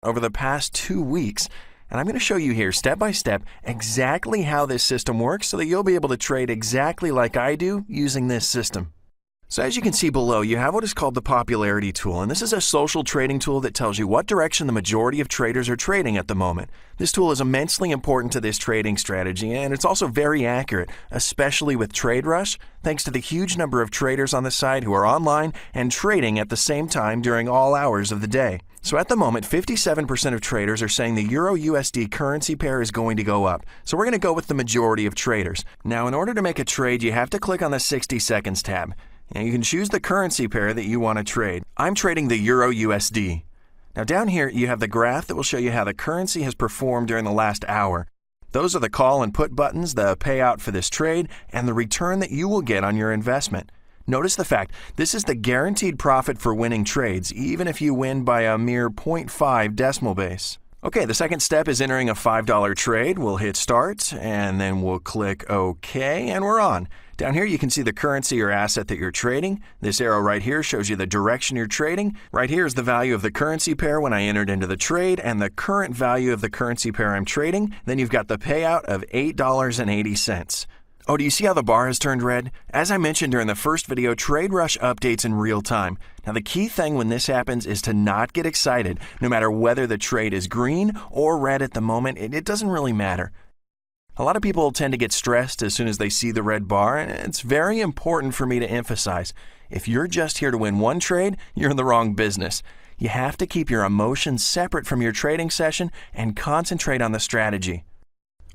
over the past 2 weeks, and I'm going to show you here step by step exactly how this system works so that you'll be able to trade exactly like I do using this system. So as you can see below, you have what is called the popularity tool, and this is a social trading tool that tells you what direction the majority of traders are trading at the moment. This tool is immensely important to this trading strategy, and it's also very accurate, especially with TradeRush, thanks to the huge number of traders on the site who are online and trading at the same time during all hours of the day. So at the moment, 57% of traders are saying the Euro-USD currency pair is going to go up. So we're going to go with the majority of traders. Now, in order to make a trade, you have to click on the 60 seconds tab. And you can choose the currency pair that you want to trade. I'm trading the Euro-USD. Now down here, you have the graph that will show you how the currency has performed during the last hour. Those are the call and put buttons, the payout for this trade, and the return that you will get on your investment. Notice the fact, this is the guaranteed profit for winning trades, even if you win by a mere 0.5 decimal base. Okay, the second step is entering a $5 trade. We'll hit start, and then we'll click OK, and we're on. Down here, you can see the currency or asset that you're trading. This arrow right here shows you the direction you're trading. Right here is the value of the currency pair when I entered into the trade and the current value of the currency pair I'm trading. Then you've got the payout of $8.80. Oh, do you see how the bar has turned red? As I mentioned during the first video, TradeRush updates in real time. Now, the key thing when this happens is to not get excited. No matter whether the trade is green or red at the moment, it doesn't really matter. A lot of people tend to get stressed as soon as they see the red bar, and it's very important for me to emphasize. If you're just here to win one trade, you're in the wrong business. You have to keep your emotions separate from your trading session and concentrate on the strategy.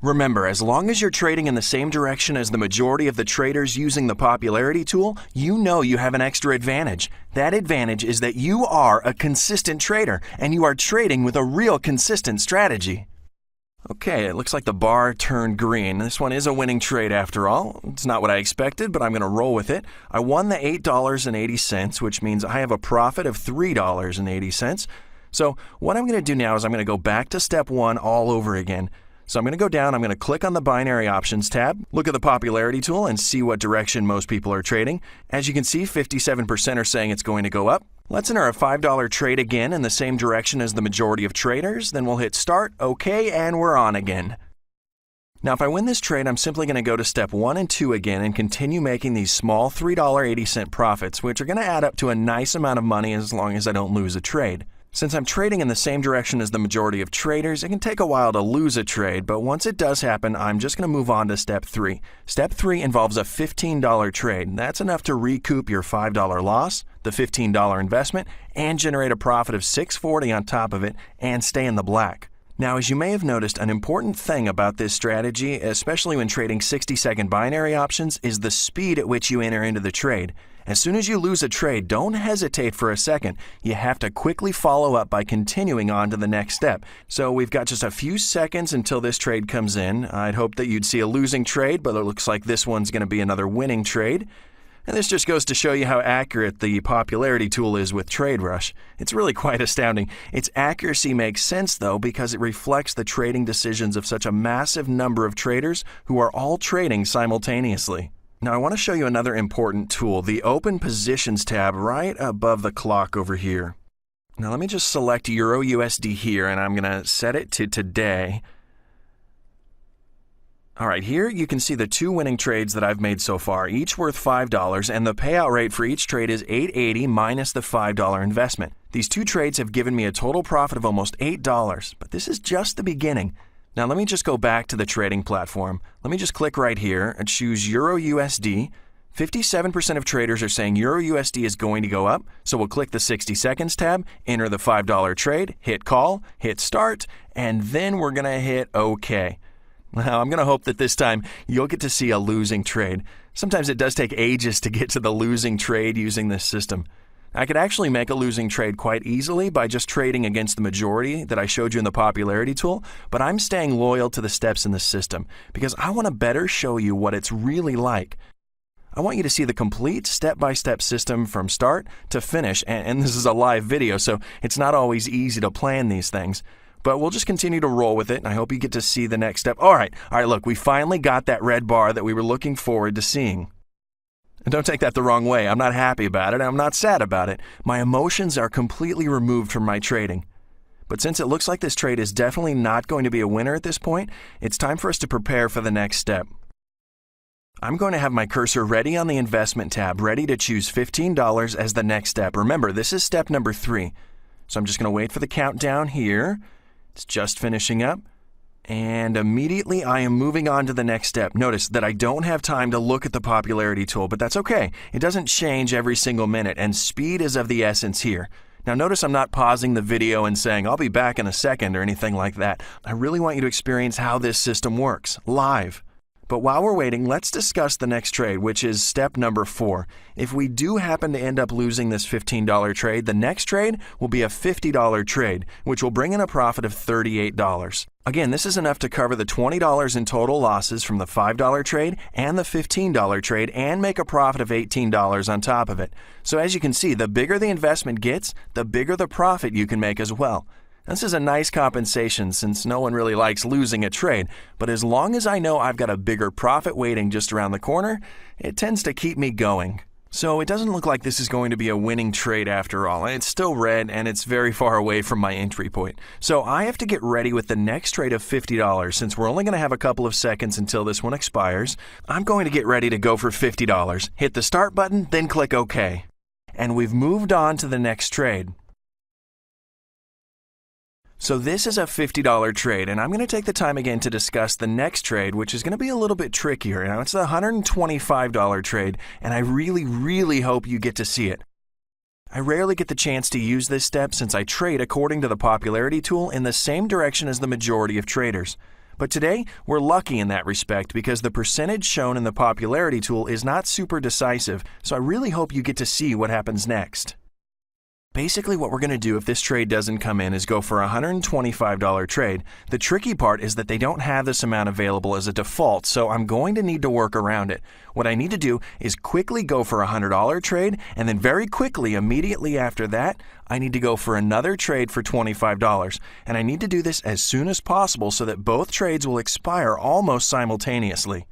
Remember, as long as you're trading in the same direction as the majority of the traders using the popularity tool, you know you have an extra advantage. That advantage is that you are a consistent trader, and you are trading with a real consistent strategy. Okay, it looks like the bar turned green. This one is a winning trade after all. It's not what I expected, but I'm going to roll with it. I won the $8.80, which means I have a profit of $3.80. So what I'm going to do now is I'm going to go back to step one all over again. So I'm going to go down, I'm going to click on the binary options tab, look at the popularity tool, and see what direction most people are trading. As you can see, 57% are saying it's going to go up. Let's enter a $5 trade again in the same direction as the majority of traders. Then we'll hit start, OK, and we're on again. Now, if I win this trade, I'm simply going to go to step 1 and 2 again and continue making these small $3.80 profits, which are going to add up to a nice amount of money as long as I don't lose a trade. Since I'm trading in the same direction as the majority of traders, it can take a while to lose a trade, but once it does happen, I'm just going to move on to step 3. Step 3 involves a $15 trade. That's enough to recoup your $5 loss, the $15 investment, and generate a profit of $6.40 on top of it and stay in the black. Now, as you may have noticed, an important thing about this strategy, especially when trading 60-second binary options, is the speed at which you enter into the trade. As soon as you lose a trade, don't hesitate for a second. You have to quickly follow up by continuing on to the next step. So we've got just a few seconds until this trade comes in. I'd hope that you'd see a losing trade, but it looks like this one's going to be another winning trade. And this just goes to show you how accurate the popularity tool is with TradeRush. It's really quite astounding. Its accuracy makes sense, though, because it reflects the trading decisions of such a massive number of traders who are all trading simultaneously. Now, I want to show you another important tool, the Open Positions tab right above the clock over here. Now, let me just select Euro-USD here, and I'm going to set it to today. All right, here you can see the 2 winning trades that I've made so far, each worth $5, and the payout rate for each trade is $8.80 minus the $5 investment. These 2 trades have given me a total profit of almost $8, but this is just the beginning. Now, let me just go back to the trading platform. Let me just click right here and choose Euro-USD. 57% of traders are saying Euro-USD is going to go up, so we'll click the 60 seconds tab, enter the $5 trade, hit call, hit start, and then we're going to hit OK. Now, I'm going to hope that this time you'll get to see a losing trade. Sometimes it does take ages to get to the losing trade using this system. I could actually make a losing trade quite easily by just trading against the majority that I showed you in the popularity tool, but I'm staying loyal to the steps in the system because I want to better show you what it's really like. I want you to see the complete step-by-step system from start to finish, and this is a live video, so it's not always easy to plan these things. But we'll just continue to roll with it, and I hope you get to see the next step. All right, look, we finally got that red bar that we were looking forward to seeing. And don't take that the wrong way. I'm not happy about it. I'm not sad about it. My emotions are completely removed from my trading. But since it looks like this trade is definitely not going to be a winner at this point, it's time for us to prepare for the next step. I'm going to have my cursor ready on the investment tab, ready to choose $15 as the next step. Remember, this is step number 3. So I'm just going to wait for the countdown here. It's just finishing up. And immediately I am moving on to the next step. Notice that I don't have time to look at the popularity tool, but that's okay. It doesn't change every single minute, and speed is of the essence here. Now notice I'm not pausing the video and saying, I'll be back in a second or anything like that. I really want you to experience how this system works, live. But while we're waiting, let's discuss the next trade, which is step number 4. If we do happen to end up losing this $15 trade, the next trade will be a $50 trade, which will bring in a profit of $38. Again, this is enough to cover the $20 in total losses from the $5 trade and the $15 trade and make a profit of $18 on top of it. So as you can see, the bigger the investment gets, the bigger the profit you can make as well. This is a nice compensation since no one really likes losing a trade, but as long as I know I've got a bigger profit waiting just around the corner, it tends to keep me going. So it doesn't look like this is going to be a winning trade after all. It's still red and it's very far away from my entry point. So I have to get ready with the next trade of $50 since we're only going to have a couple of seconds until this one expires. I'm going to get ready to go for $50. Hit the start button, then click OK. And we've moved on to the next trade. So this is a $50 trade, and I'm going to take the time again to discuss the next trade, which is going to be a little bit trickier. Now, it's a $125 trade, and I really hope you get to see it. I rarely get the chance to use this step since I trade according to the popularity tool in the same direction as the majority of traders. But today, we're lucky in that respect because the percentage shown in the popularity tool is not super decisive, so I really hope you get to see what happens next. Basically, what we're going to do if this trade doesn't come in is go for a $125 trade. The tricky part is that they don't have this amount available as a default, so I'm going to need to work around it. What I need to do is quickly go for a $100 trade, and then very quickly, immediately after that, I need to go for another trade for $25. And I need to do this as soon as possible so that both trades will expire almost simultaneously.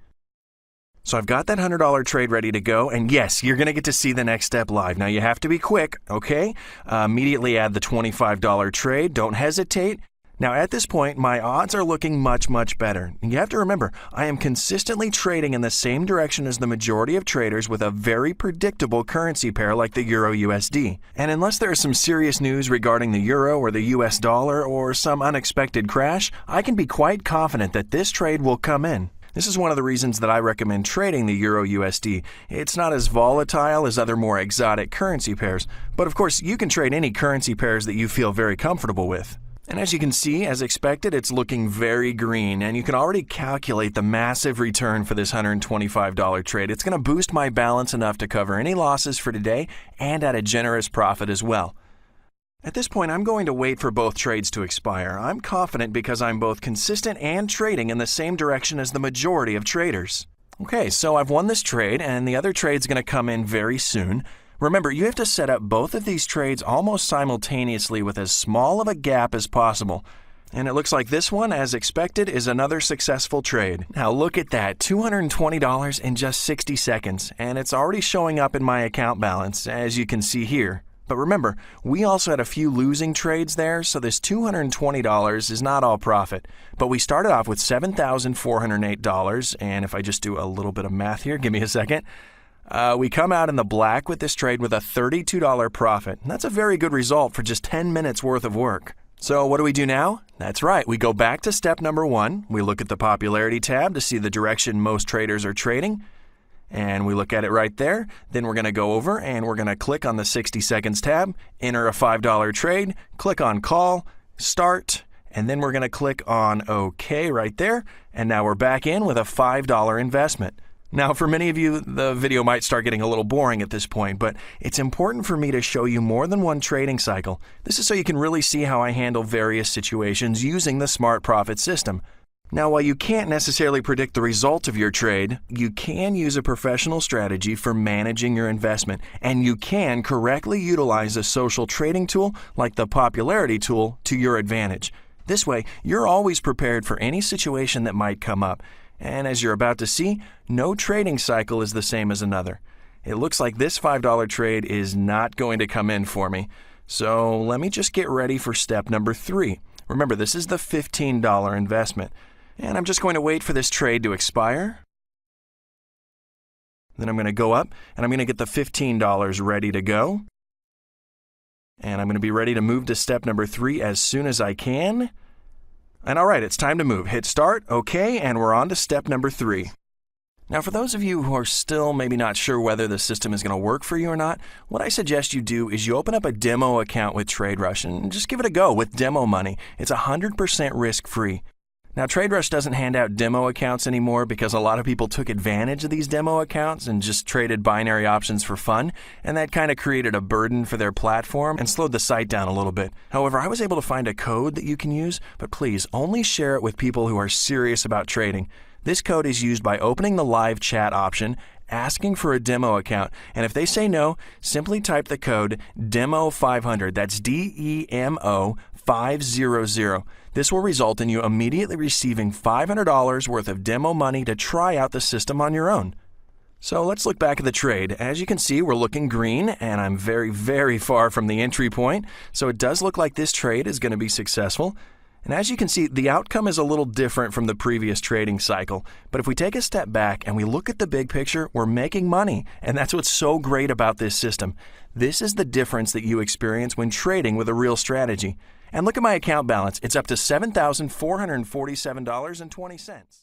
So I've got that $100 trade ready to go, and yes, you're going to get to see the next step live. Now you have to be quick, okay? Immediately add the $25 trade, don't hesitate. Now at this point, my odds are looking much better. You have to remember, I am consistently trading in the same direction as the majority of traders with a very predictable currency pair like the Euro-USD. And unless there is some serious news regarding the Euro or the US dollar or some unexpected crash, I can be quite confident that this trade will come in. This is one of the reasons that I recommend trading the Euro-USD. It's not as volatile as other more exotic currency pairs, but of course you can trade any currency pairs that you feel very comfortable with. And as you can see, as expected, it's looking very green, and you can already calculate the massive return for this $125 trade. It's going to boost my balance enough to cover any losses for today and at a generous profit as well. At this point, I'm going to wait for both trades to expire. I'm confident because I'm both consistent and trading in the same direction as the majority of traders. Okay, so I've won this trade, and the other trade's going to come in very soon. Remember, you have to set up both of these trades almost simultaneously with as small of a gap as possible. And it looks like this one, as expected, is another successful trade. Now look at that, $220 in just 60 seconds, and it's already showing up in my account balance, as you can see here. But remember, we also had a few losing trades there, so this $220 is not all profit. But we started off with $7,408, and if I just do a little bit of math here, give me a second. We come out in the black with this trade with a $32 profit. And that's a very good result for just 10 minutes worth of work. So what do we do now? That's right, we go back to step number 1. We look at the popularity tab to see the direction most traders are trading. And we look at it right there. Then we're going to go over and we're going to click on the 60 seconds tab, enter a $5 trade, click on call, start, and then we're going to click on OK right there. And now we're back in with a $5 investment. Now, for many of you, the video might start getting a little boring at this point, but it's important for me to show you more than one trading cycle. This is so you can really see how I handle various situations using the Smart Profit system. Now, while you can't necessarily predict the result of your trade, you can use a professional strategy for managing your investment, and you can correctly utilize a social trading tool like the popularity tool to your advantage. This way, you're always prepared for any situation that might come up. And as you're about to see, no trading cycle is the same as another. It looks like this $5 trade is not going to come in for me. So let me just get ready for step number 3. Remember, this is the $15 investment. And I'm just going to wait for this trade to expire. Then I'm going to go up and I'm going to get the $15 ready to go. And I'm going to be ready to move to step number 3 as soon as I can. And all right, it's time to move. Hit start, okay, and we're on to step number 3. Now, for those of you who are still maybe not sure whether the system is going to work for you or not, what I suggest you do is you open up a demo account with TradeRush and just give it a go with demo money. It's 100% risk-free. Now, TradeRush doesn't hand out demo accounts anymore because a lot of people took advantage of these demo accounts and just traded binary options for fun, and that kind of created a burden for their platform and slowed the site down a little bit. However, I was able to find a code that you can use, but please only share it with people who are serious about trading. This code is used by opening the live chat option, asking for a demo account, and if they say no, simply type the code DEMO500. That's DEMO 500. This will result in you immediately receiving $500 worth of demo money to try out the system on your own. So let's look back at the trade. As you can see, we're looking green, and I'm very, very far from the entry point, so it does look like this trade is going to be successful. And as you can see, the outcome is a little different from the previous trading cycle. But if we take a step back and we look at the big picture, we're making money. And that's what's so great about this system. This is the difference that you experience when trading with a real strategy. And look at my account balance. It's up to $7,447.20.